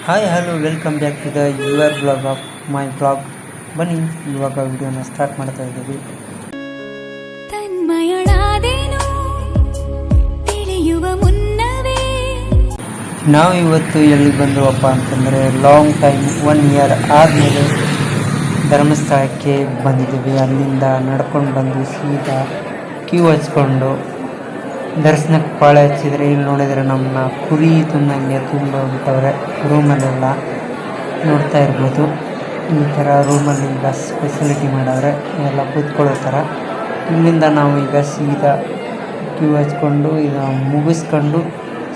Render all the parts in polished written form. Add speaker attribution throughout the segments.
Speaker 1: Hi hello welcome back to the your blog of my blog. ಬನ್ನಿ ಇವಾಗ ವಿಡಿಯೋನ start ಮಾಡ್ತಾ ಇದ್ದೀವಿ. ನಾವು ಇವತ್ತು ಎಲ್ಲಿ ಬಂದವಪ್ಪ ಅಂತಂದರೆ ಲಾಂಗ್ ಟೈಮ್ 1 ಇಯರ್ ಆದಮೇಲೆ ಧರ್ಮಸ್ಥಳಕ್ಕೆ ಬಂದಿದ್ದೀವಿ. ಅಲ್ಲಿಂದ ನಡ್ಕೊಂಡು ಬಂದು ಸೀದಾ ಕ್ಯೂ ಹಚ್ಕೊಂಡು ದರ್ಶನಕ್ಕೆ ಪಾಳೆ ಹಚ್ಚಿದರೆ ಇಲ್ಲಿ ನೋಡಿದರೆ ನಮ್ಮ ಕುರಿ ತುಂದಂಗೆ ತುಂಬ ಬಿಟ್ಟವ್ರೆ. ರೂಮಲ್ಲೆಲ್ಲ ನೋಡ್ತಾ ಇರ್ಬೋದು, ಈ ಥರ ರೂಮಲ್ಲಿ ಈಗ ಫೆಸಿಲಿಟಿ ಮಾಡವ್ರೆ ಎಲ್ಲ ಕೂತ್ಕೊಳ್ಳೋ ಥರ. ಇಲ್ಲಿಂದ ನಾವು ಈಗ ಸೀದಾ ಕ್ಯೂ ಹಚ್ಕೊಂಡು ಈಗ ಮುಗಿಸ್ಕೊಂಡು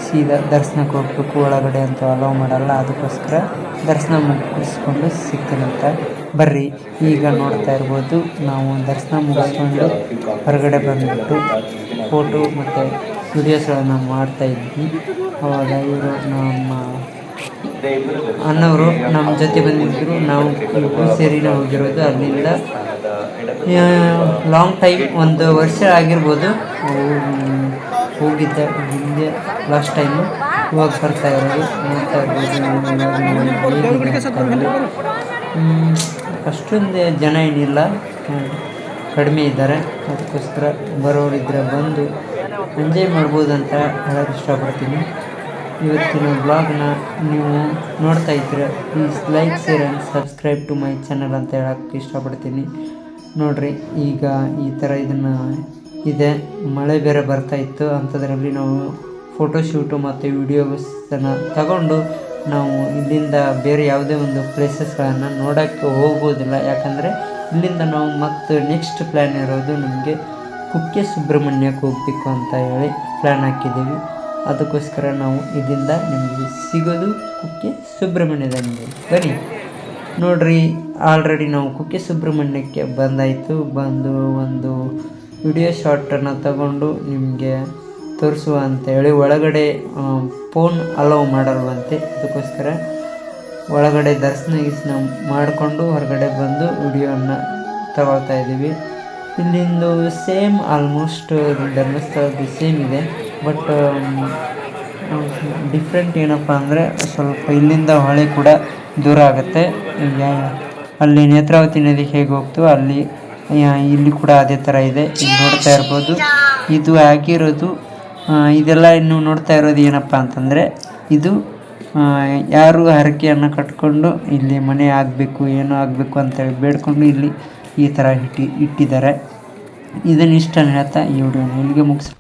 Speaker 1: ಸೀದಾ ದರ್ಶನಕ್ಕೆ ಹೋಗ್ಬೇಕು. ಒಳಗಡೆ ಅಂತೂ ಅಲೋ ಮಾಡಲ್ಲ, ಅದಕ್ಕೋಸ್ಕರ ದರ್ಶನ ಮುಗಿಸ್ಕೊಂಡು ಸಿಗ್ತೀನಂತ. ಬರ್ರಿ ಈಗ ನೋಡ್ತಾ ಇರ್ಬೋದು, ನಾವು ದರ್ಶನ ಮುಗಿಸ್ಕೊಂಡು ಹೊರಗಡೆ ಬಂದುಬಿಟ್ಟು ಫೋಟೋ ಮತ್ತು ವಿಡಿಯೋಸ್ಗಳನ್ನು ಮಾಡ್ತಾಯಿದ್ವಿ. ಅವಾಗ ಇವರು ನಮ್ಮ ಅಣ್ಣವರು ನಮ್ಮ ಜೊತೆ ಬಂದಿದ್ದರು. ನಾವು ಇಬ್ಬರು ಸೇರಿನೇ ಹೋಗಿರೋದು. ಅಲ್ಲಿಂದ ಲಾಂಗ್ ಟೈಮ್ 1 ವರ್ಷ ಆಗಿರ್ಬೋದು ಹೋಗಿದ್ದೆ. ಹಿಂದೆ ಲಾಸ್ಟ್ ಟೈಮು ಇವಾಗ ಬರ್ತಾ ಇರೋದು. ನೋಡ್ತಾ ಇರ್ಬೋದು, ಅಷ್ಟೊಂದು ಜನ ಏನಿಲ್ಲ, ಕಡಿಮೆ ಇದ್ದಾರೆ. ಅದಕ್ಕೋಸ್ಕರ ಬರೋರಿದ್ದರೆ ಬಂದು ಎಂಜಾಯ್ ಮಾಡ್ಬೋದು ಅಂತ ಹೇಳೋಕ್ಕೆ ಇಷ್ಟಪಡ್ತೀನಿ. ಇವತ್ತಿನ ಬ್ಲಾಗ್ನ ನೀವು ನೋಡ್ತಾ ಇದ್ದರೆ please like, share and subscribe to my channel ಅಂತ ಹೇಳೋಕ್ಕೆ ಇಷ್ಟಪಡ್ತೀನಿ. ನೋಡಿರಿ ಈಗ ಈ ಥರ ಇದನ್ನು ಇದೆ, ಮಳೆ ಬೇರೆ ಬರ್ತಾಯಿತ್ತು. ಅಂಥದ್ರಲ್ಲಿ ನಾವು ಫೋಟೋಶೂಟು ಮತ್ತು ವಿಡಿಯೋಸನ್ನು ತಗೊಂಡು ನಾವು ಇಲ್ಲಿಂದ ಬೇರೆ ಯಾವುದೇ ಒಂದು ಪ್ಲೇಸಸ್ಗಳನ್ನು ನೋಡೋಕ್ಕೆ ಹೋಗ್ಬೋದಿಲ್ಲ. ಯಾಕಂದರೆ ಇಲ್ಲಿಂದ ನಾವು ಮತ್ತು ನೆಕ್ಸ್ಟ್ ಪ್ಲ್ಯಾನ್ ಇರೋದು ನಮಗೆ ಕುಕ್ಕೆ ಸುಬ್ರಹ್ಮಣ್ಯಕ್ಕೆ ಹೋಗಬೇಕು ಅಂತ ಹೇಳಿ ಪ್ಲ್ಯಾನ್ ಹಾಕಿದ್ದೀವಿ. ಅದಕ್ಕೋಸ್ಕರ ನಾವು ಇಲ್ಲಿಂದ ನಿಮಗೆ ಸಿಗೋದು ಕುಕ್ಕೆ ಸುಬ್ರಹ್ಮಣ್ಯದಲ್ಲಿ. ಬನ್ನಿ ನೋಡ್ರಿ, ಆಲ್ರೆಡಿ ನಾವು ಕುಕ್ಕೆ ಸುಬ್ರಹ್ಮಣ್ಯಕ್ಕೆ ಬಂದಾಯಿತು. ಬಂದು ಒಂದು ವಿಡಿಯೋ ಶಾರ್ಟನ್ನು ತಗೊಂಡು ನಿಮಗೆ ತೋರಿಸುವ ಅಂತೇಳಿ. ಒಳಗಡೆ ಫೋನ್ ಅಲೋ ಮಾಡಲ್ವಂತೆ, ಅದಕ್ಕೋಸ್ಕರ ಒಳಗಡೆ ದರ್ಶನ ಮಾಡಿಕೊಂಡು ಹೊರಗಡೆ ಬಂದು ವಿಡಿಯೋನ ತಗೊಳ್ತಾ ಇದ್ದೀವಿ. ಇಲ್ಲಿಂದು ಸೇಮ್ ಆಲ್ಮೋಸ್ಟ್ ಧರ್ಮಸ್ಥಳದ್ದು ಸೇಮ್ ಇದೆ. ಬಟ್ ಡಿಫ್ರೆಂಟ್ ಏನಪ್ಪ ಅಂದರೆ ಸ್ವಲ್ಪ ಇಲ್ಲಿಂದ ಹೊಳೆ ಕೂಡ ದೂರ ಆಗುತ್ತೆ. ಅಲ್ಲಿ ನೇತ್ರಾವತಿ ನದಿ ಹೇಗೆ ಹೋಗ್ತೀವೋ ಅಲ್ಲಿ ಇಲ್ಲಿ ಕೂಡ ಅದೇ ಥರ ಇದೆ. ಇಲ್ಲಿ ನೋಡ್ತಾ ಇರ್ಬೋದು, ಇದು ಆಗಿರೋದು ಇದೆಲ್ಲ ಇನ್ನು ನೋಡ್ತಾ ಇರೋದು ಏನಪ್ಪ ಅಂತಂದರೆ ಇದು ಯಾರು ಹರಕೆಯನ್ನು ಕಟ್ಕೊಂಡು ಇಲ್ಲಿ ಮನೆ ಆಗಬೇಕು, ಏನೋ ಆಗಬೇಕು ಅಂತೇಳಿ ಬೇಡ್ಕೊಂಡು ಇಲ್ಲಿ ಈ ಥರ ಇಟ್ಟಿದ್ದಾರೆ. ಇದನ್ನು ಇಷ್ಟನ್ನು ಹೇಳ್ತಾ ಈ ವಿಡಿಯೋನ ಇಲ್ಲಿಗೆ ಮುಗಿಸ್